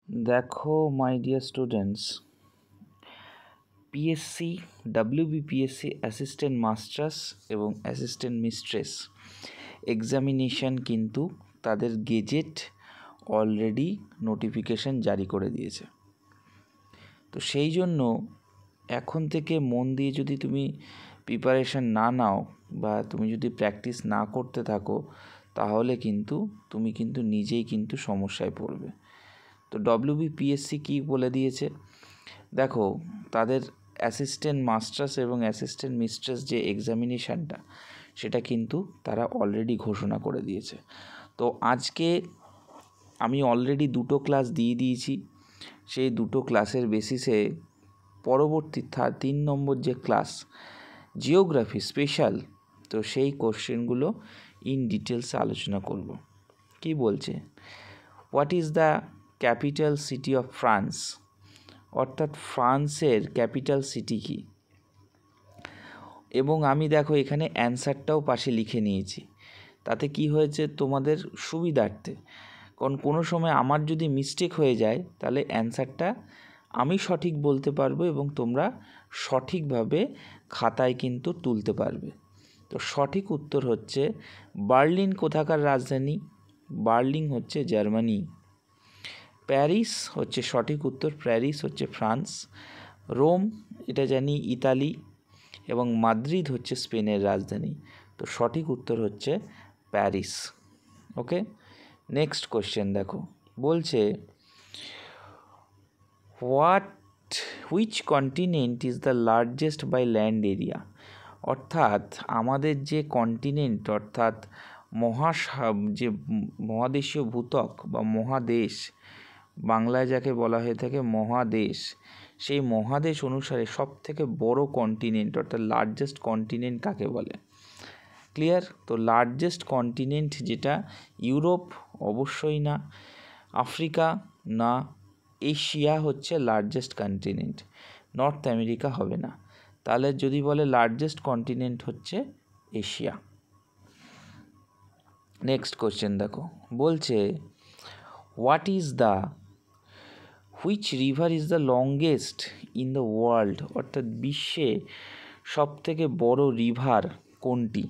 দেখো my dear students, PSC, WBPSC assistant masters এবং assistant mistress examination কিন্তু তাদের গেজেট অলরেডি নোটিফিকেশান জারি করে দিয়েছে। তো সেই জন্য এখন থেকে মন দিয়ে যদি তুমি প্রিপারেশান না নাও বা তুমি যদি প্র্যাকটিস না করতে থাকো, তাহলে কিন্তু তুমি নিজেই সমস্যায় পড়বে। তো ডব্লিউবিপিএসসি কী বলে দিয়েছে দেখো, তাদের অ্যাসিস্ট্যান্ট মাস্টার্স এবং অ্যাসিস্ট্যান্ট মিস্ট্রেস যে এক্সামিনেশানটা, সেটা কিন্তু তারা অলরেডি ঘোষণা করে দিয়েছে। তো আজকে আমি অলরেডি 2টো ক্লাস দিয়ে দিয়েছি। সেই 2টো ক্লাসের বেসিসে পরবর্তী 3 নম্বর যে ক্লাস জিওগ্রাফি স্পেশাল, তো সেই কোশ্চেনগুলো ইন ডিটেলসে আলোচনা করব। কি বলছে, what is the capital city of France, অর্থাৎ ফ্রান্সের ক্যাপিটাল সিটি কী। এবং আমি দেখো এখানে অ্যান্সারটাও পাশে লিখে নিয়েছি, তাতে কি হয়েছে তোমাদের সুবিধার্থে, কারণ কোনো সময় আমার যদি মিস্টেক হয়ে যায় তাহলে অ্যান্সারটা আমি সঠিক বলতে পারবো এবং তোমরা সঠিকভাবে খাতায় কিন্তু তুলতে পারবে। তো সঠিক উত্তর হচ্ছে বার্লিন কোথাকার রাজধানী, বার্লিন হচ্ছে জার্মানি। প্যারিস হচ্ছে সঠিক উত্তর, প্যারিস হচ্ছে ফ্রান্স। রোম এটা জানি ইতালি, এবং মাদ্রিদ হচ্ছে স্পেনের রাজধানী। তো সঠিক উত্তর হচ্ছে প্যারিস। ওকে, নেক্সট কোশ্চেন দেখো, বলছে which continent is the largest by land area, অর্থাৎ আমাদের যে কন্টিনেন্ট অর্থাৎ যে মহাদেশীয় ভূত্বক বা মহাদেশ, বাংলায় যাকে বলা হয়ে থাকে মহাদেশ, সেই মহাদেশ অনুসারে সবথেকে বড় কন্টিনেন্ট অর্থাৎ লার্জেস্ট কন্টিনেন্ট কাকে বলে। ক্লিয়ার? তো লার্জেস্ট কন্টিনেন্ট যেটা, ইউরোপ অবশ্যই না, আফ্রিকা না, এশিয়া হচ্ছে লার্জেস্ট কন্টিনেন্ট, নর্থ আমেরিকা হবে না। তাহলে যদি বলে লার্জেস্ট কন্টিনেন্ট হচ্ছে এশিয়া। নেক্সট কোশ্চেন দেখো, বলছে which river is the longest in the world, অর্থাৎ বিশ্বে সবথেকে বড় রিভার কোনটি,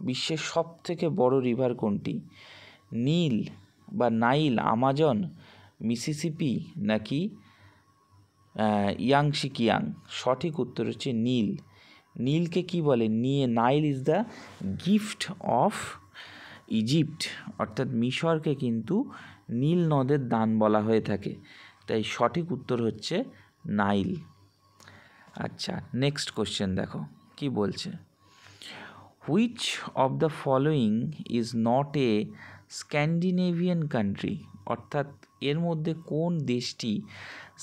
বিশ্বের সবথেকে বড় রিভার কোনটি, নীল বা নাইল, আমাজন, মিসিসিপি নাকি ইয়াংশিকিয়াং। সঠিক উত্তর হচ্ছে নীল। নীলকে কি বলে, Nile is the gift of Egypt, অর্থাৎ মিশরকে কিন্তু নীল নদের দান বলা হয়ে থাকে, তাই সঠিক উত্তর হচ্ছে নাইল। আচ্ছা, নেক্সট কোশ্চেন দেখো কি বলছে, which of the following is not a Scandinavian country, অর্থাৎ এর মধ্যে কোন দেশটি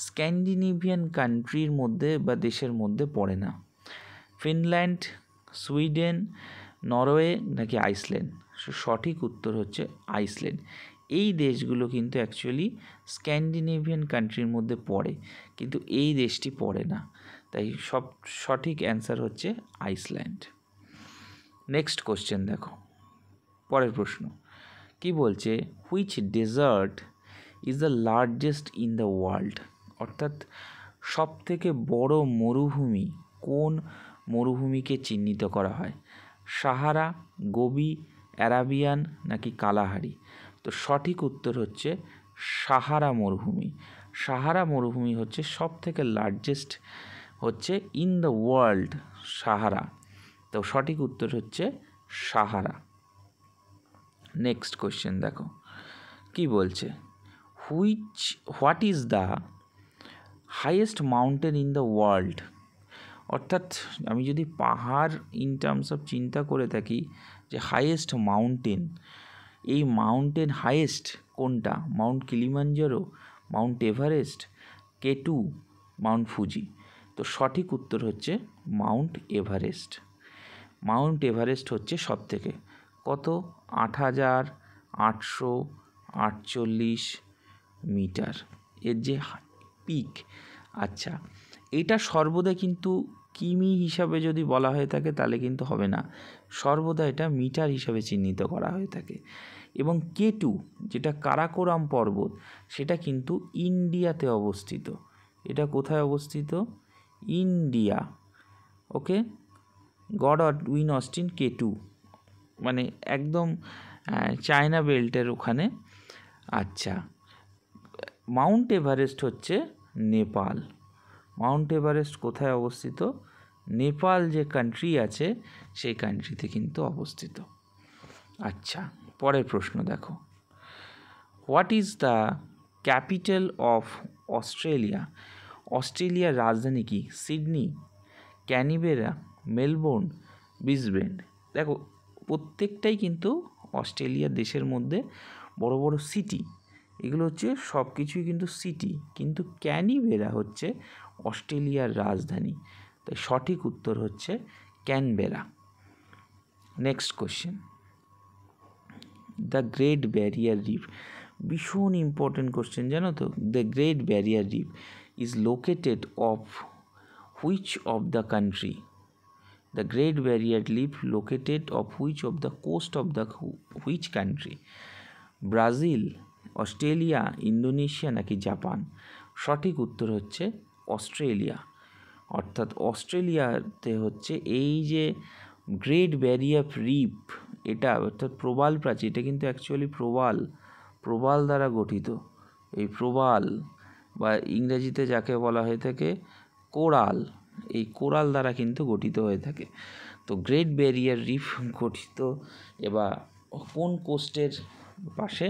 স্ক্যান্ডিনেভিয়ান কান্ট্রির মধ্যে বা দেশের মধ্যে পড়ে না, ফিনল্যান্ড, সুইডেন, নরওয়ে নাকি আইসল্যান্ড। সঠিক উত্তর হচ্ছে আইসল্যান্ড। এই দেশগুলো কিন্তু অ্যাকচুয়ালি স্ক্যান্ডিনেভিয়ান কান্ট্রির মধ্যে পড়ে, কিন্তু এই দেশটি পড়ে না, তাই সঠিক অ্যান্সার হচ্ছে আইসল্যান্ড। নেক্সট কোশ্চেন দেখো, পরের প্রশ্ন কি বলছে, which desert is the largest in the world, অর্থাৎ সবথেকে বড় মরুভূমি কোন মরুভূমিকে চিহ্নিত করা হয়, সাহারা, গোবি, অ্যারাবিয়ান নাকি কালাহারি। তো সঠিক উত্তর হচ্ছে সাহারা মরুভূমি। সাহারা মরুভূমি হচ্ছে সবথেকে লার্জেস্ট হচ্ছে ইন দ্য ওয়ার্ল্ড, সাহারা। তো সঠিক উত্তর হচ্ছে সাহারা। নেক্সট কোশ্চেন দেখো কি বলছে, what is the highest mountain in the world, অর্থাৎ আমি যদি পাহাড় ইন টার্মস অফ চিন্তা করে থাকি যে হাইয়েস্ট মাউন্টেন, এই মাউন্টেন হাইয়েস্ট কোনটা, Mount Kilimanjaro, Mount Everest, K2, Mount Fuji. তো সঠিক উত্তর হচ্ছে মাউন্ট এভারেস্ট। মাউন্ট এভারেস্ট হচ্ছে সবথেকে কত, 8,848 মিটার এর যে পিক। আচ্ছা, এটা সর্বদা কিন্তু কিমি হিসাবে যদি বলা হয়ে থাকে তাহলে কিন্তু হবে না, সর্বদা এটা মিটার হিসাবে চিহ্নিত করা হয়ে থাকে। এবং K2 যেটা কারাকোরাম পর্বত সেটা কিন্তু ইন্ডিয়াতে অবস্থিত। এটা কোথায় অবস্থিত? ইন্ডিয়া। ওকে, গডউইন অস্টিন K2 মানে একদম চায়না বেল্টের ওখানে। আচ্ছা, মাউন্ট এভারেস্ট হচ্ছে নেপাল। মাউন্ট এভারেস্ট কোথায় অবস্থিত? নেপাল যে কান্ট্রি আছে সেই কান্ট্রিতে কিন্তু অবস্থিত। আচ্ছা, পরের প্রশ্ন দেখো, what is the capital of Australia? অস্ট্রেলিয়ার রাজধানী কি? Sydney, Canberra, Melbourne, Brisbane. দেখো প্রত্যেকটাই কিন্তু অস্ট্রেলিয়া দেশের মধ্যে বড় বড় সিটি, এগুলো হচ্ছে সব কিছুই কিন্তু সিটি, কিন্তু ক্যানবেরা হচ্ছে অস্ট্রেলিয়ার রাজধানী, তাই সঠিক উত্তর হচ্ছে Canberra. Next question, the Great Barrier Reef, ভীষণ ইম্পর্টেন্ট কোশ্চেন জানো তো। The Great Barrier Reef is located of which of the country? The Great Barrier Reef located off which of the coast of the which country? Brazil, Australia, Indonesia নাকি Japan? সঠিক উত্তর হচ্ছে Australia. অর্থাৎ অস্ট্রেলিয়াতে হচ্ছে এই যে গ্রেট ব্যারিয়ার রিফ, এটা অর্থাৎ প্রবাল প্রাচীর, এটা কিন্তু অ্যাকচুয়ালি প্রবাল দ্বারা গঠিত। এই প্রবাল বা ইংরেজিতে যাকে বলা হয়ে থাকে কোরাল, এই কোরাল দ্বারা কিন্তু গঠিত হয়ে থাকে। তো গ্রেট ব্যারিয়ার রিফ গঠিত এবার কোন কোস্টের পাশে?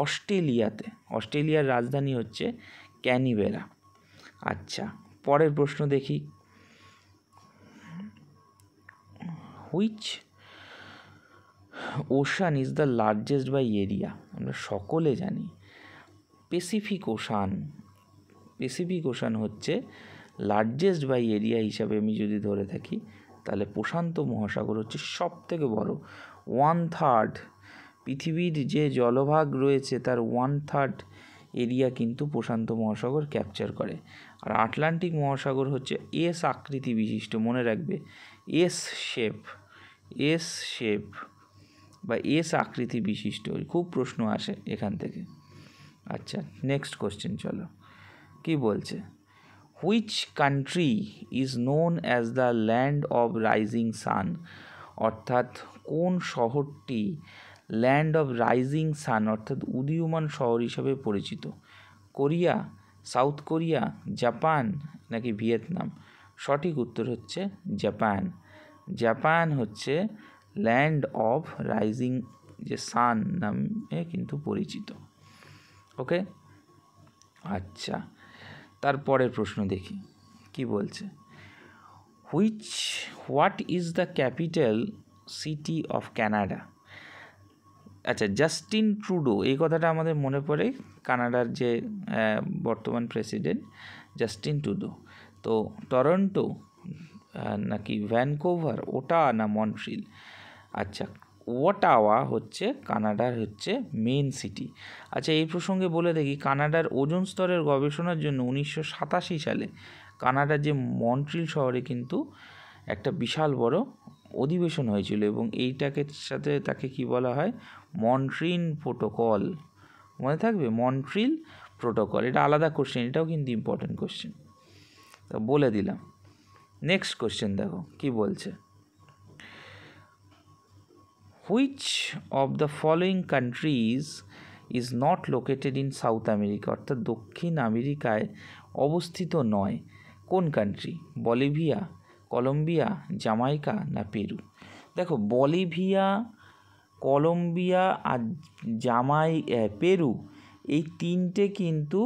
অস্ট্রেলিয়াতে। অস্ট্রেলিয়ার রাজধানী হচ্ছে ক্যানবেরা। আচ্ছা, পরের প্রশ্ন দেখি, which ocean is the largest by area? আমরা সকলে জানি প্যাসিফিক ওশান হচ্ছে লার্জেস্ট বাই এরিয়া হিসাবে আমি যদি ধরে থাকি, তাহলে প্রশান্ত মহাসাগর হচ্ছে সব থেকে বড়। 1/3 পৃথিবীর যে জলভাগ রয়েছে তার 1/3 এরিয়া কিন্তু প্রশান্ত মহাসাগর ক্যাপচার করে। আর আটলান্টিক মহাসাগর হচ্ছে এস আকৃতি বিশিষ্ট, মনে রাখবে এস শেপ বা এস আকৃতি বিশিষ্ট, খুব প্রশ্ন আসে এখান থেকে। আচ্ছা, নেক্সট কোশ্চেন চলো, কি বলছে? Which country is known as the land of rising sun? অর্থাৎ কোন শহরটি ল্যান্ড অফ রাইজিং সান অর্থাৎ উদীয়মান শহর হিসাবে পরিচিত? কোরিয়া, সাউথ কোরিয়া, জাপান নাকি ভিয়েতনাম? সঠিক উত্তর হচ্ছে জাপান। জাপান হচ্ছে ল্যান্ড অফ রাইজিং যে সান নামে কিন্তু পরিচিত। ওকে, আচ্ছা, তারপরের প্রশ্ন দেখি কি বলছে। What is the capital city of Canada? আচ্ছা, জাস্টিন ট্রুডো, এই কথাটা আমাদের মনে পড়ে, কানাডার যে বর্তমান প্রেসিডেন্ট জাস্টিন ট্রুডো। তো টরন্টো নাকি ভ্যানকুভার, ওটা না মন্ট্রিল? আচ্ছা, ওটাওয়া হচ্ছে কানাডার হচ্ছে মেন সিটি। আচ্ছা, এই প্রসঙ্গে বলে দেখি, কানাডার ওজোন স্তরের গবেষণার জন্য 1987 সালে কানাডার যে মন্ট্রিল শহরে কিন্তু একটা বিশাল বড় অধিবেশন হয়েছিল, এবং এইটাকে সাথে তাকে কি বলা হয়? Montreal protocol. মনে থাকবে মন্ট্রিল প্রোটোকল, এটা আলাদা কোশ্চেন, এটাও কিন্তু ইম্পর্টেন্ট কোশ্চেন, তো বলে দিলাম। নেক্সট কোশ্চেন দেখো কি বলছে। Which of the following countries is not located in south America? অর্থাৎ দক্ষিণ আমেরিকায় অবস্থিত নয়। কোন কান্ট্রি? বলিভিয়া, কলম্বিয়া, জামাইকা না পেরু? দেখো বলিভিয়া, কলম্বিয়া আর পেরু, এই তিনটে কিন্তু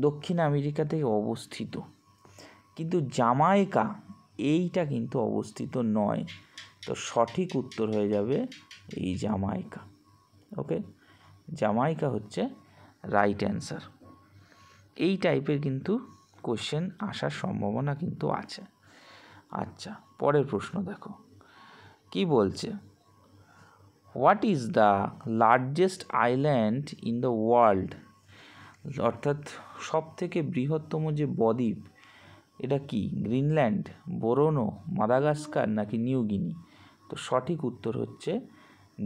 দক্ষিণ আমেরিকাতে অবস্থিত, কিন্তু জামাইকা এইটা কিন্তু অবস্থিত নয়। তো সঠিক উত্তর হয়ে যাবে এই জামাইকা। ওকে, জামাইকা হচ্ছে রাইট অ্যান্সার। এই টাইপের কিন্তু কোশ্চেন আসার সম্ভাবনা কিন্তু আছে। আচ্ছা, পরের প্রশ্ন দেখো কি বলছে। What is the largest island in the world? অর্থাৎ সব থেকে বৃহত্তম যে বদ্বীপ, এটা কি? গ্রিনল্যান্ড, বোরোনো, মাদাগাস্কার নাকি নিউ গিনি? তো সঠিক উত্তর হচ্ছে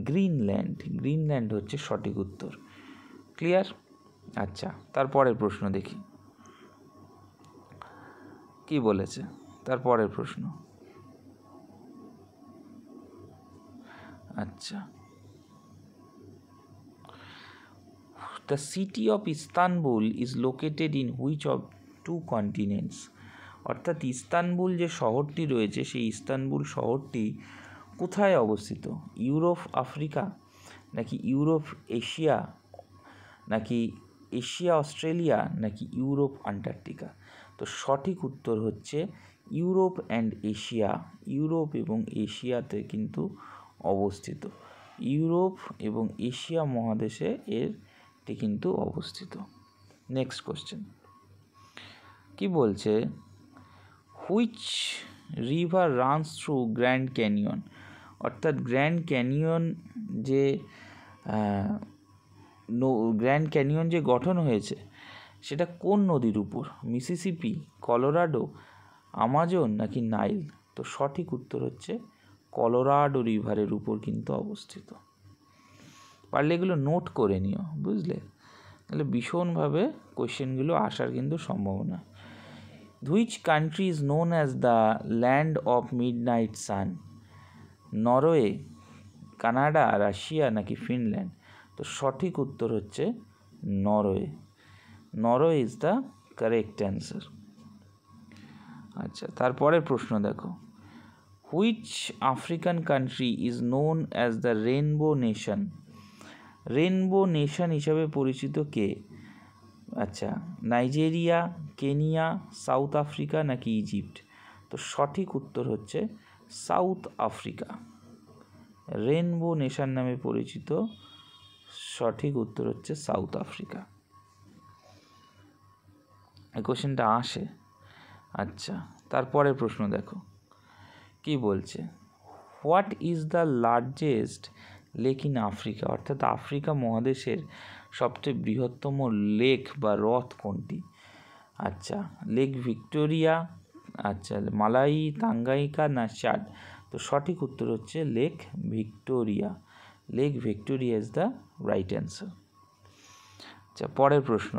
গ্রিনল্যান্ড। গ্রিনল্যান্ড হচ্ছে সঠিক উত্তর। ক্লিয়ার? আচ্ছা, তারপরের প্রশ্ন দেখি কি বলেছে। তারপরের প্রশ্ন, আচ্ছা, the city of Istanbul is located in which of 2 continents. অর্থাৎ ইস্তানবুল যে শহরটি রয়েছে সেই ইস্তানবুল শহরটি কোথায় অবস্থিত? ইউরোপ আফ্রিকা, নাকি ইউরোপ এশিয়া, নাকি এশিয়া অস্ট্রেলিয়া, নাকি ইউরোপ আন্টার্কটিকা? তো সঠিক উত্তর হচ্ছে ইউরোপ অ্যান্ড এশিয়া। ইউরোপ এবং এশিয়াতে কিন্তু অবস্থিত। ইউরোপ এবং এশিয়া মহাদেশে এটি কিন্তু অবস্থিত। নেক্সট কোশ্চেন কি বলছে? Which river runs through grand canyon. অর্থাৎ গ্র্যান্ড ক্যানিয়ন যে গঠন হয়েছে সেটা কোন নদীর উপর? মিসিসিপি, কলোরাডো, আমাজন, নাকি নাইল? তো সঠিক উত্তর হচ্ছে কলোরাডো রিভারের উপর কিন্তু অবস্থিত। পারলে এগুলো নোট করে নিও, বুঝলে? তাহলে ভীষণভাবে কোয়েশ্চেনগুলো আসার কিন্তু সম্ভাবনা। Which country is known as the land of midnight San? Norway, Canada, Russia, নাকি ফিনল্যান্ড? তো সঠিক উত্তর হচ্ছে Norway. Norway is the correct answer. আচ্ছা, তারপরের প্রশ্ন দেখো। Which African country is known as the rainbow nation? Rainbow nation হিসাবে পরিচিত কে? আচ্ছা, নাইজেরিয়া, কেনিয়া, সাউথ আফ্রিকা, নাকি ইজিপ্ট? তো সঠিক উত্তর হচ্ছে সাউথ আফ্রিকা। রেনবো নেশন নামে পরিচিত সঠিক উত্তর হচ্ছে সাউথ আফ্রিকা। এই কোশ্চেনটা আসে। আচ্ছা, তারপরের প্রশ্ন দেখো কি বলছে। What is the largest lake in Africa? অর্থাৎ আফ্রিকা মহাদেশের সবচেয়ে বৃহত্তম লেক বা হ্রদ কোনটি? আচ্ছা, লেক ভিক্টোরিয়া, আচ্ছা, মালাই, তাঙ্গাইকা, না চাড? তো সঠিক উত্তর হচ্ছে lake Victoria. Lake Victoria is the right answer. আচ্ছা, পরের প্রশ্ন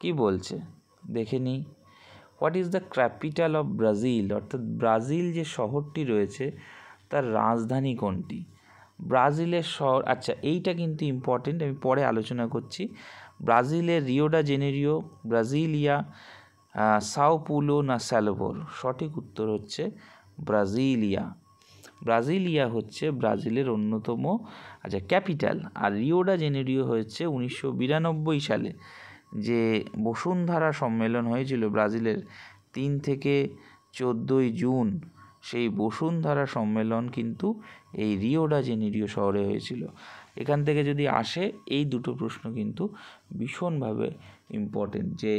কি বলছে দেখে নিই। What is the capital of Brazil? অর্থাৎ ব্রাজিল যে শহরটি রয়েছে তার রাজধানী কোনটি? ব্রাজিলের শহর, আচ্ছা এইটা কিন্তু ইম্পর্টেন্ট, আমি পরে আলোচনা করছি। ব্রাজিলের Rio de Janeiro, Brasilia, Sao Paulo, না সালভোর? সঠিক উত্তর হচ্ছে ব্রাজিলিয়া। ব্রাজিলিয়া হচ্ছে ব্রাজিলের অন্যতম ক্যাপিটাল। আর রিও ডি জেনেরিও হয়েছে 1992 সালে যে বসুন্ধরা সম্মেলন হয়েছিল ব্রাজিলের 3 থেকে 14 জুন, সেই বসুন্ধরা সম্মেলন কিন্তু এই রিও ডি জেনেরিও শহরে হয়েছিল। এখান থেকে যদি আসে এই দুটো প্রশ্ন কিন্তু ভীষণভাবে ইম্পর্টেন্ট, যে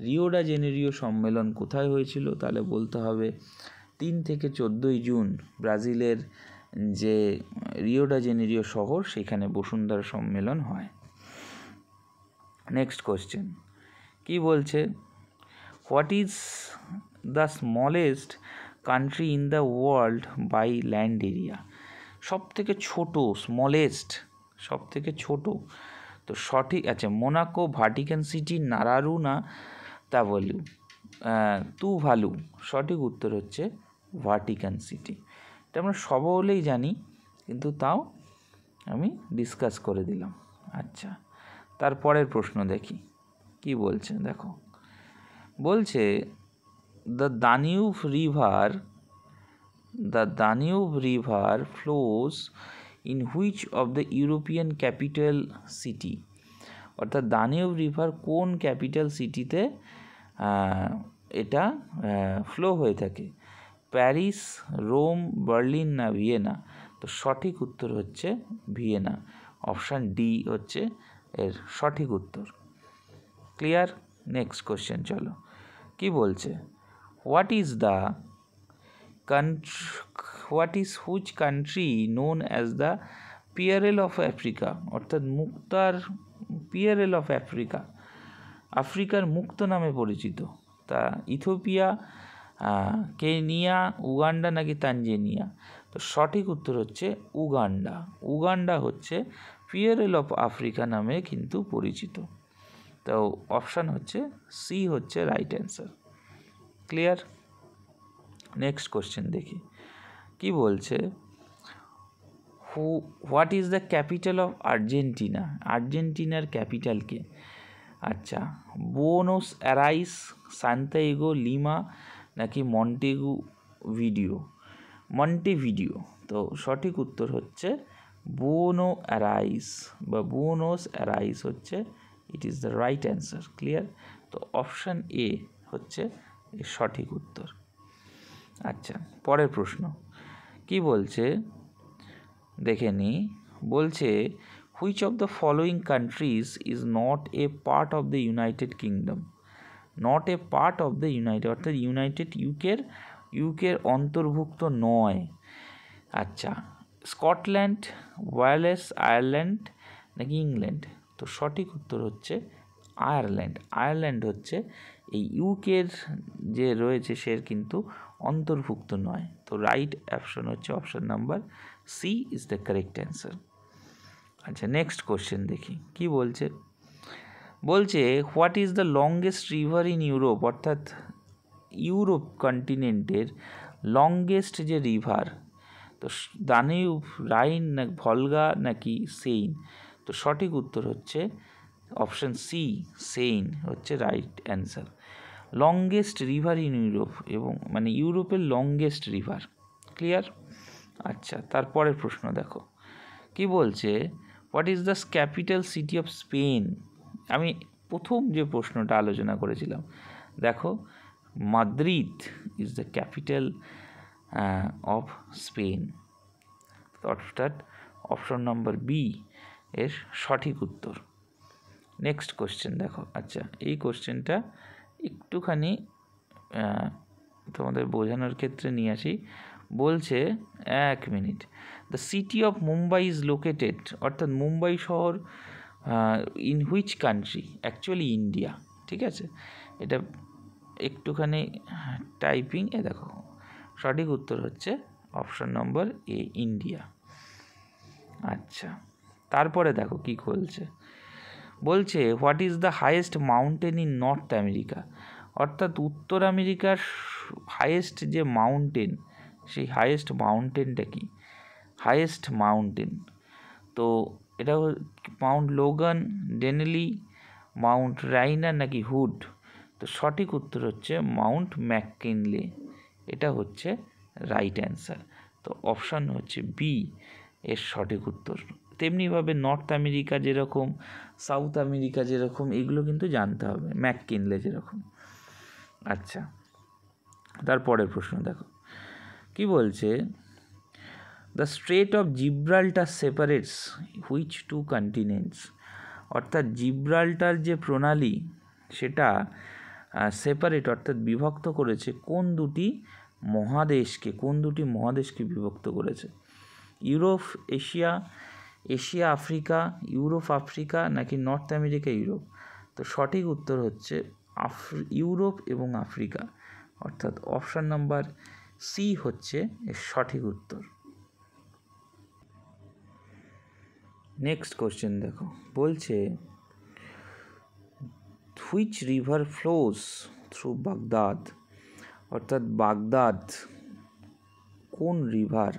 রিও ডি জেনেরিও সম্মেলন কোথায় হয়েছিল, তাহলে বলতে হবে 3 থেকে 14 জুন ব্রাজিলের যে রিও ডি জেনেরিও শহর সেখানে বসুন্ধরা সম্মেলন হয়। নেক্সট কোশ্চেন কি বলছে? What is the smallest country in the world by land area? সব থেকে ছোটো, স্মলেস্ট, সব থেকে ছোটো। তো সঠিক, আচ্ছা, মোনাকো, ভাটিকান সিটি, নারারু, না তাভালু? তুভালু। সঠিক উত্তর হচ্ছে ভাটিকান সিটি। এটা আমরা সবলেই জানি, কিন্তু তাও আমি ডিসকাস করে দিলাম। আচ্ছা, তারপরের প্রশ্ন দেখি কি বলছে। দেখো বলছে the Danube river flows in which of the European capital city? অর্থাৎ দানিউব রিভার কোন ক্যাপিটাল সিটিতে এটা ফ্লো হয়ে থাকে? প্যারিস, রোম, বার্লিন, না ভিয়েনা? তো সঠিক উত্তর হচ্ছে ভিয়েনা। অপশান ডি হচ্ছে এর সঠিক উত্তর। ক্লিয়ার? নেক্সট কোশ্চেন চলো কি বলছে। Which country known as the pearl of Africa? অর্থাৎ মুক্তার পিয়ারেল অফ আফ্রিকা, আফ্রিকার মুক্ত নামে পরিচিত। তা ইথিওপিয়া, কেনিয়া, উগান্ডা, নাকি তানজানিয়া? তো তো সঠিক উত্তর হচ্ছে উগান্ডা। উগান্ডা হচ্ছে পিয়ারেল অফ আফ্রিকা নামে কিন্তু পরিচিত। তো অপশান হচ্ছে সি হচ্ছে right answer. Clear? Next question দেখি কি বলছে। What is the capital of Argentina? আর্জেন্টিনার ক্যাপিটালকে? আচ্ছা, বুনোস অ্যারাইস, সান্তিয়াগো, লিমা নাকি মন্টেভিডিও। তো সঠিক উত্তর হচ্ছে বুনোস অ্যারাইস হচ্ছে it is the right answer. Clear? তো অপশান এ হচ্ছে এর সঠিক উত্তর। আচ্ছা, পরের প্রশ্ন কি বলছে দেখে নি। বলছে which of the following countries is not a part of the United kingdom? Not a part of the United অর্থাৎ ইউকের অন্তর্ভুক্ত নয়। আচ্ছা, স্কটল্যান্ড, ওয়েলস, আয়ারল্যান্ড নাকি ইংল্যান্ড? তো সঠিক উত্তর হচ্ছে আয়ারল্যান্ড। আয়ারল্যান্ড হচ্ছে এই ইউকের যে রয়েছে সে কিন্তু অন্তর্ভুক্ত নয়। তো রাইট অপশন হচ্ছে option number C is the correct answer. আচ্ছা, নেক্সট কোশ্চেন দেখি কি বলছে। বলছে what is the longest river in Europe? অর্থাৎ ইউরোপ কন্টিনেন্টের লংগেস্ট যে রিভার, তো দানিউব, রাইন না ভলগা নাকি সেইন? তো সঠিক উত্তর হচ্ছে অপশান সি, সেইন হচ্ছে right answer. Longest river in Europe এবং মানে ইউরোপের লংগেস্ট রিভার। ক্লিয়ার? আচ্ছা, তারপরের প্রশ্ন দেখো কি বলছে। What is the capital city of Spain? আমি প্রথম যে প্রশ্নটা আলোচনা করেছিলাম, দেখো Madrid is the capital of Spain. অর্থাৎ অপশন নম্বর বি এর সঠিক উত্তর। নেক্সট কোশ্চেন দেখো। আচ্ছা, এই কোশ্চেনটা একটুখানি তোমাদের বোঝানোর ক্ষেত্রে নিয়ে আসি। বলছে 1 minute, the city of Mumbai is located, অর্থাৎ মুম্বাই শহর in which country? Actually India. ঠিক আছে, এটা একটুখানি টাইপিং দেখো। সঠিক উত্তর হচ্ছে অপশন নম্বর এ, ইন্ডিয়া। আচ্ছা, তারপরে দেখো কি বলছে what is the highest mountain in north America? অর্থাৎ উত্তর আমেরিকার হাইয়েস্ট যে মাউন্টেন, সেই হাইয়েস্ট মাউন্টেনটা কি? হাইয়েস্ট মাউন্টেন, তো এটা মাউন্ট লোগান, ডেনেলি, মাউন্ট রাইনার নাকি হুড? তো সঠিক উত্তর হচ্ছে মাউন্ট ম্যাককিনলে। এটা হচ্ছে রাইট অ্যান্সার। তো অপশান হচ্ছে বি এর সঠিক উত্তর। তেমনিভাবে নর্থ আমেরিকা যেরকম, সাউথ আমেরিকা যেরকম, এগুলো কিন্তু জানতে হবে, ম্যাককিনলে যেরকম। আচ্ছা, তারপরের প্রশ্ন দেখো কি বলছে। The Strait of Gibraltar separates which two continents? অর্থাৎ জিব্রাল্টার যে প্রণালী সেটা সেপারেট অর্থাৎ বিভক্ত করেছে কোন দুটি মহাদেশকে বিভক্ত করেছে? Europe Asia, Asia Africa, Europe Africa নাকি নর্থ আমেরিকা ইউরোপ? তো সঠিক উত্তর হচ্ছে ইউরোপ এবং আফ্রিকা, অর্থাৎ অপশান নাম্বার সি হচ্ছে এর সঠিক উত্তর। নেক্সট কোশ্চেন দেখো, বলছে which river flows through Baghdad? অর্থাৎ বাগদাদ, কোন রিভার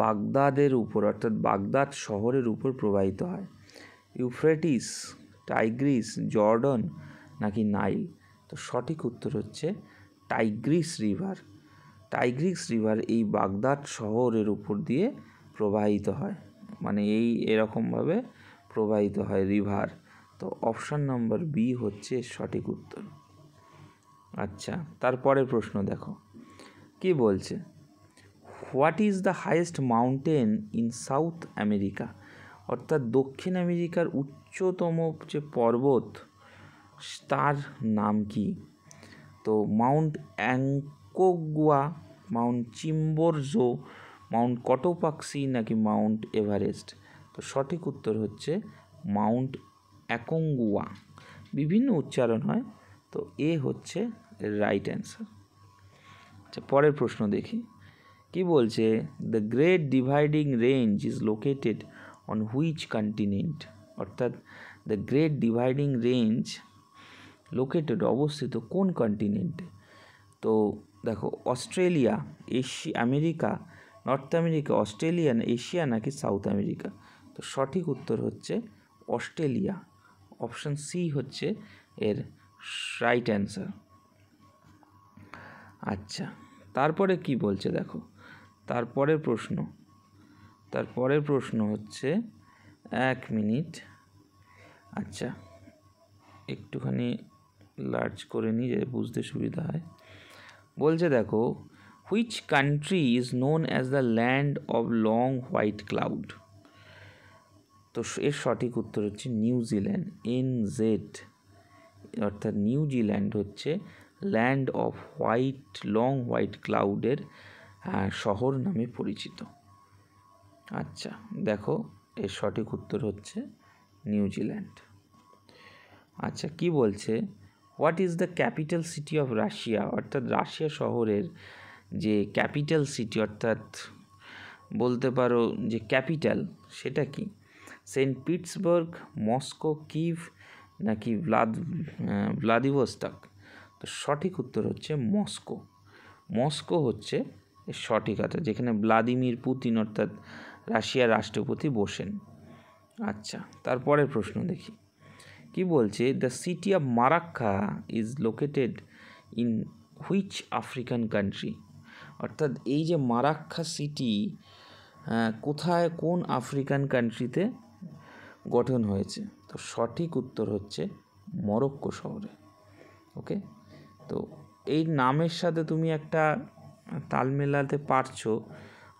বাগদাদের উপর অর্থাৎ বাগদাদ শহরের উপর প্রবাহিত হয়? ইউফ্রেটিস, টাইগ্রিস, জর্ডন নাকি নাইল? তো সঠিক উত্তর হচ্ছে টাইগ্রিস রিভার। টাইগ্রিস রিভার এই বাগদাদ শহরের উপর দিয়ে প্রবাহিত হয়, মানে এরকমভাবে প্রবাহিত হয় রিভার। তো অপশান নম্বর বি হচ্ছে সঠিক উত্তর। আচ্ছা, তারপরের প্রশ্ন দেখো কি বলছে। What is the highest mountain in south America? অর্থাৎ দক্ষিণ আমেরিকার উচ্চতম যে পর্বত তার নাম কি? তো মাউন্ট অ্যাঙ্কোগুয়া, মাউন্ট চিম্বোরজো, মাউন্ট কটোপাক্সি নাকি মাউন্ট এভারেস্ট? তো সঠিক উত্তর হচ্ছে মাউন্ট অ্যাকোঙ্গুয়া। বিভিন্ন উচ্চারণ হয়, তো এ হচ্ছে রাইট অ্যান্সার। আচ্ছা, পরের প্রশ্ন দেখি কি বলছে, the Great Dividing Range is located on which continent, অর্থাৎ the Great Dividing Range located অবস্থিত কোন কন্টিনেন্টে। তো দেখো, Australia, America, North America, Australia, Asia নাকি সাউথ আমেরিকা। তো সঠিক উত্তর হচ্ছে অস্ট্রেলিয়া। অপশান সি হচ্ছে এর রাইট অ্যান্সার। আচ্ছা, তারপরে কি বলছে দেখো, তারপরের প্রশ্ন হচ্ছে, 1 মিনিট, আচ্ছা একটুখানি লার্জ করে নিই যে বুঝতে সুবিধা হয়। বলছে দেখো, which country is known as the land of long white cloud. তো এর সঠিক উত্তর হচ্ছে নিউজিল্যান্ড, NZ, অর্থাৎ নিউজিল্যান্ড হচ্ছে ল্যান্ড অফ লং হোয়াইট ক্লাউডের শহর নামে পরিচিত। আচ্ছা দেখো, এর সঠিক উত্তর হচ্ছে নিউজিল্যান্ড। আচ্ছা, কি বলছে, what is the capital city of Russia, অর্থাৎ রাশিয়া শহরের যে ক্যাপিটাল সিটি, অর্থাৎ বলতে পারো যে ক্যাপিটাল, সেটা কি? সেন্ট পিটসবার্গ, মস্কো, কিভ নাকি ভ্লাদিভস্টক। তো সঠিক উত্তর হচ্ছে মস্কো। মস্কো হচ্ছে এর সঠিক অর্থাৎ যেখানে ভ্লাদিমির পুতিন অর্থাৎ রাশিয়ার রাষ্ট্রপতি বসেন। আচ্ছা, তারপরের প্রশ্ন দেখি, কি বলছে, the city of Marrakesh is located in which African country, অর্থাৎ এই যে মারাক্কা সিটি কোথায়, কোন আফ্রিকান কান্ট্রিতে গঠন হয়েছে। তো সঠিক উত্তর হচ্ছে মরক্কো শহরে। ওকে, তো এই নামের সাথে তুমি একটা তাল মেলাতে পারছো,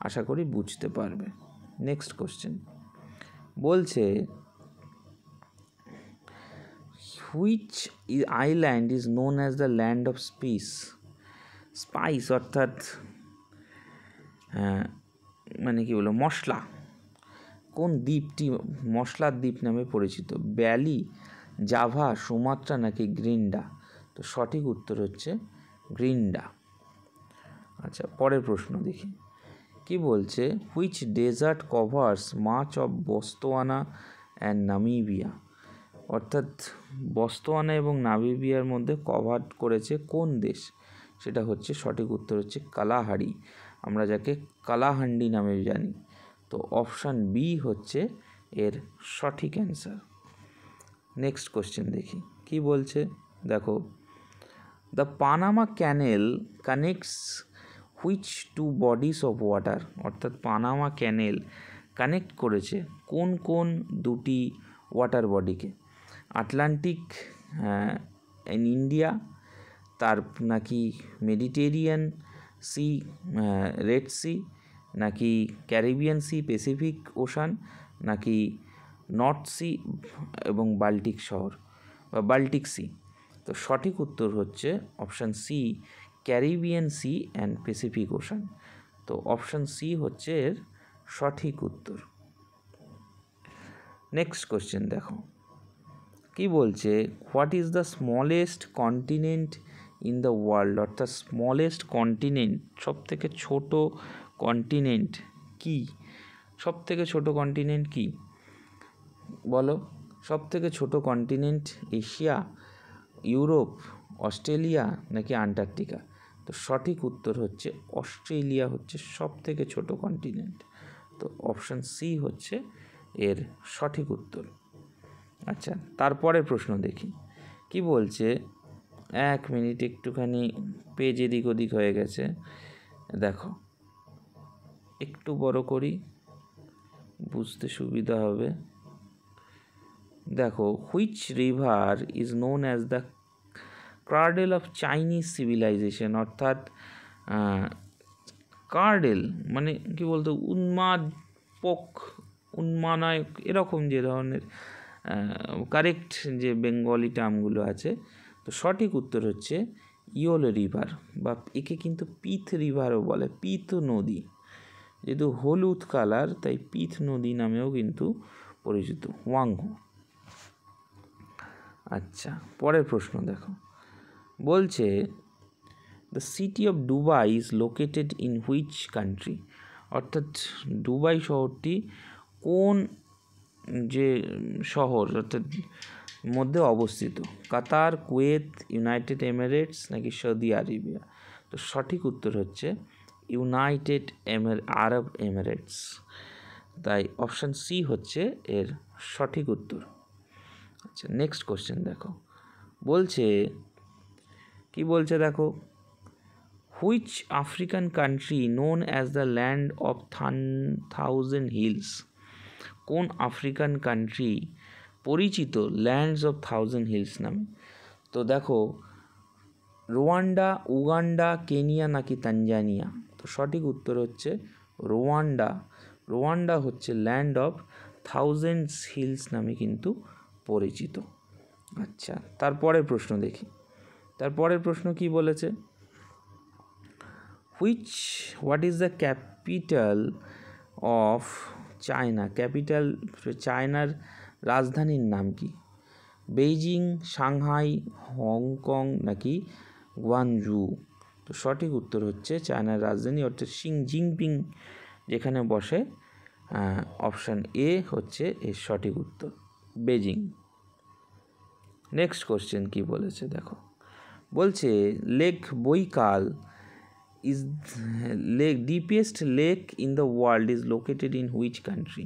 আশা করি বুঝতে পারবে। নেক্সট কোশ্চেন বলছে, which island is known as the land of spice, অর্থাৎ মানে কি বলো, মশলা, কোন দ্বীপটি মশলার দ্বীপ নামে পরিচিত? ব্যালি, জাভা, সুমাত্রা নাকি গ্রিন্ডা। তো সঠিক উত্তর হচ্ছে গ্রিন্ডা। আচ্ছা, পরের প্রশ্ন দেখি, কি বলছে, which desert covers much of Botswana and Namibia, অর্থাৎ বস্তোয়ানা এবং নামিবিয়ার মধ্যে কভার করেছে কোন দেশ? সেটা হচ্ছে সঠিক উত্তর হচ্ছে কালাহারি, আমরা যাকে কালাহান্ডি নামে জানি। তো অপশান বি হচ্ছে এর সঠিক অ্যান্সার। নেক্সট কোশ্চেন দেখি, কি বলছে দেখো, the Panama Canal connects which two bodies of water, অর্থাৎ পানামা ক্যানেল কানেক্ট করেছে কোন কোন দুটি ওয়াটার বডিকে? আটলান্টিক ইন ইন্ডিয়া, তার নাকি মেডিটেরিয়ান সি, রেড সি, নাকি ক্যারিবিয়ান সি, প্যাসিফিক ওশান, নাকি নর্থ সি এবং বাল্টিক শহর বা বাল্টিক সি। তো সঠিক উত্তর হচ্ছে option C, Caribbean Sea and Pacific Ocean. তো অপশান সি হচ্ছে এর সঠিক উত্তর। নেক্সট কোশ্চেন দেখো, কি বলছে, what is the smallest continent in the world, অর্থাৎ স্মলেস্ট কন্টিনেন্ট, সব থেকে ছোট কন্টিনেন্ট কি? সব থেকে ছোট কন্টিনেন্ট কি বলো? সব থেকে ছোট কন্টিনেন্ট এশিয়া, ইউরোপ, অস্ট্রেলিয়া নাকি আন্টার্কটিকা। তো সঠিক উত্তর হচ্ছে অস্ট্রেলিয়া হচ্ছে সব থেকে ছোট কন্টিনেন্ট। তো অপশান সি হচ্ছে এর সঠিক উত্তর। আচ্ছা, তারপরের প্রশ্ন দেখি, কি বলছে, 1 মিনিট, একটুখানি পেজ এদিক ওদিক হয়ে গেছে, দেখো একটু বড় করি, বুঝতে সুবিধা হবে। দেখো, which river is known as the cradle of Chinese civilisation, অর্থাৎ কার্ডেল মানে কি বলতো, উন্মানায়ক, এরকম যে ধরনের কারেক্ট যে বেঙ্গলি টার্মগুলো আছে। তো সঠিক উত্তর হচ্ছে ইয়োল রিভার, বা একে কিন্তু পিথ রিভারও বলে, পিথ নদী, যেহেতু হলুদ কালার তাই পিথ নদী নামেও কিন্তু পরিচিত, ওয়াংহো। আচ্ছা, পরের প্রশ্ন দেখো, বলছে the city of Dubai is located in which country, অর্থাৎ দুবাই শহরটি কোন যে শহর অর্থাৎ মধ্যে অবস্থিত, কাতার, কুয়েত, ইউনাইটেড এমিরেটস নাকি সৌদি আরবিয়া? তো সঠিক উত্তর হচ্ছে ইউনাইটেড আরব এমিরেটস। তাই অপশান সি হচ্ছে এর সঠিক উত্তর। আচ্ছা, নেক্সট কোশ্চেন দেখো, বলছে কি বলছে দেখো, which African country known as the land of 1000 hills? কোন আফ্রিকান কান্ট্রি পরিচিত ল্যান্ডস অফ 1000 হিলস নামে? তো দেখো, রোয়ান্ডা, উগান্ডা, কেনিয়া নাকি তানজানিয়া? তো সঠিক উত্তর হচ্ছে রোয়ান্ডা। রোয়ান্ডা হচ্ছে ল্যান্ড অফ 1000 হিলস নামে কিন্তু পরিচিত। আচ্ছা, তারপরের প্রশ্ন দেখি। তারপরের প্রশ্ন কি বলেছে, what is the capital of China? Capital চায়নার রাজধানীর নাম কি? বেইজিং, সাংহাই, হংকং নাকি গুয়াংজু? তো সঠিক উত্তর হচ্ছে চায়নার রাজধানী অর্থাৎ জিনপিং যেখানে বসে, অপশান এ হচ্ছে এর সঠিক উত্তর, বেজিং। নেক্সট কোশ্চেন কি বলেছে দেখো, বলছে lake Baikal is deepest lake in the world is located in which country?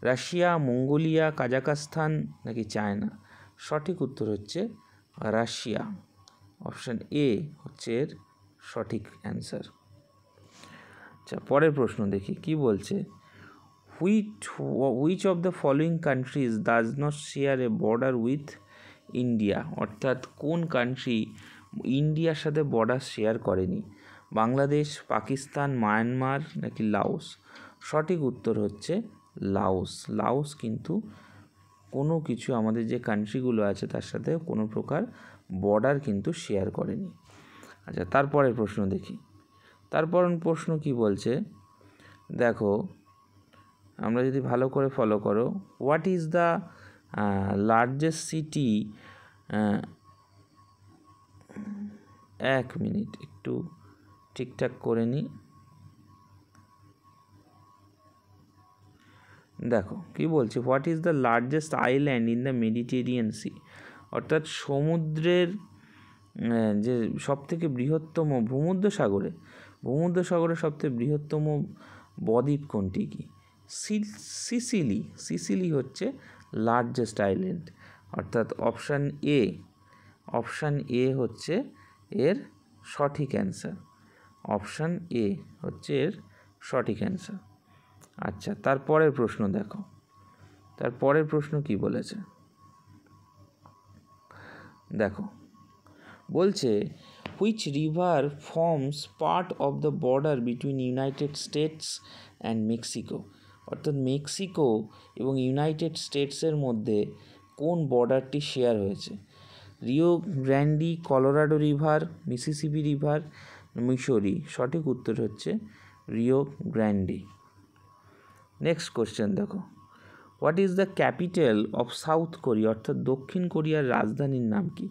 Russia, Mongolia, Kazakhstan নাকি চায়না? সঠিক উত্তর হচ্ছে রাশিয়া। অপশান এ হচ্ছে এর সঠিক অ্যান্সার। আচ্ছা, পরের প্রশ্ন দেখি কি বলছে, which of the following countries does not share A border with India? অর্থাৎ কোন কান্ট্রি ইন্ডিয়ার সাথে বর্ডার শেয়ার করেনি? বাংলাদেশ, পাকিস্তান, মায়ানমার নাকি লাওস? সঠিক উত্তর হচ্ছে লাওস। লাওস কিন্তু কোনো কিছু আমাদের যে কান্ট্রিগুলো আছে তার সাথে কোনো প্রকার বর্ডার কিন্তু শেয়ার করেনি। আচ্ছা, তারপরের প্রশ্ন দেখি। তারপরের প্রশ্ন কি বলছে দেখো, আমরা যদি ভালো করে ফলো করো, what is the largest city? এক মিনিট একটু ঠিকঠাক করে নিই। দেখো কি বলছে, what is the largest island in the Mediterranean C? অর্থাৎ সমুদ্রের যে সবথেকে বৃহত্তম ভূমধ্যসাগরের সবথেকে বৃহত্তম বদ্বীপ কোনটি কি? সিসিলি হচ্ছে লার্জেস্ট আইল্যান্ড, অর্থাৎ অপশান এ হচ্ছে এর সঠিক অ্যান্সার। অপশান এ হচ্ছে এর সঠিক অ্যান্সার। আচ্ছা, তারপরের প্রশ্ন দেখো, তারপরের প্রশ্ন কি বলেছে দেখো, বলছে which river forms part of the border between United states and Mexico? অর্থাৎ মেক্সিকো এবং ইউনাইটেড স্টেটসের মধ্যে কোন বর্ডারটি শেয়ার হয়েছে? Rio Grande, Colorado river, Mississippi river, Missouri? সঠিক উত্তর হচ্ছে রিও গ্র্যান্ডি। নেক্সট কোশ্চেন দেখো, what is the capital of south Korea? অর্থাৎ দক্ষিণ কোরিয়ার রাজধানীর নাম কি?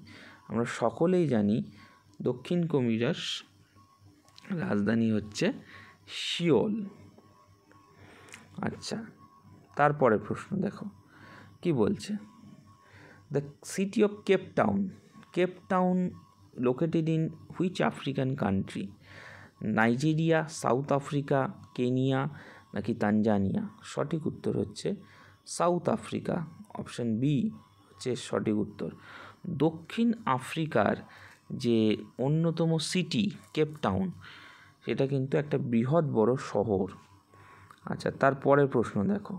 আমরা সকলেই জানি দক্ষিণ কোরিয়ার রাজধানী হচ্ছে সিওল। আচ্ছা, তারপরে প্রশ্ন দেখো কি বলছে, the city of Cape Town located in which African country? Nigeria, South Africa, Kenya নাকি তানজানিয়া? সঠিক উত্তর হচ্ছে সাউথ আফ্রিকা। অপশান বি হচ্ছে সঠিক উত্তর। দক্ষিণ আফ্রিকার যে অন্যতম সিটি কেপ টাউন, সেটা কিন্তু একটা বৃহৎ বড় শহর। আচ্ছা, তারপরের প্রশ্ন দেখো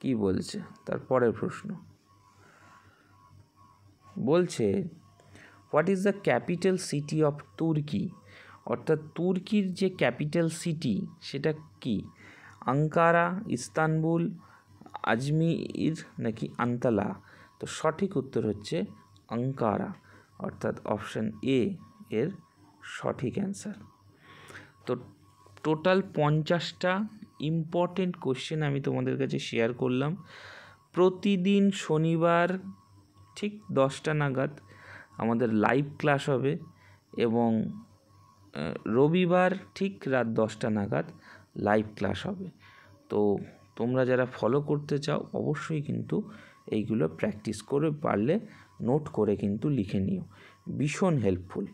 কি বলছে। তারপরের প্রশ্ন বলছে what is the capital city of তুর্কি? অর্থাৎ তুর্কির যে ক্যাপিটাল সিটি সেটা কি? আঙ্কারা, ইস্তানবুল, আজমির নাকি আন্তালা? তো সঠিক উত্তর হচ্ছে আঙ্কারা, অর্থাৎ অপশান এ এর সঠিক অ্যান্সার। তো টোটাল 50টা ইম্পর্টেন্ট কোশ্চেন আমি তোমাদের কাছে শেয়ার করলাম। প্রতিদিন শনিবার ঠিক 10টা নাগাদ আমাদের লাইভ ক্লাস হবে এবং রবিবার ঠিক রাত 10টা নাগাদ লাইভ ক্লাস হবে। তো তোমরা যারা ফলো করতে চাও অবশ্যই কিন্তু এইগুলো প্র্যাকটিস করে পারলে নোট করে কিন্তু লিখে নিও, ভীষণ হেল্পফুল।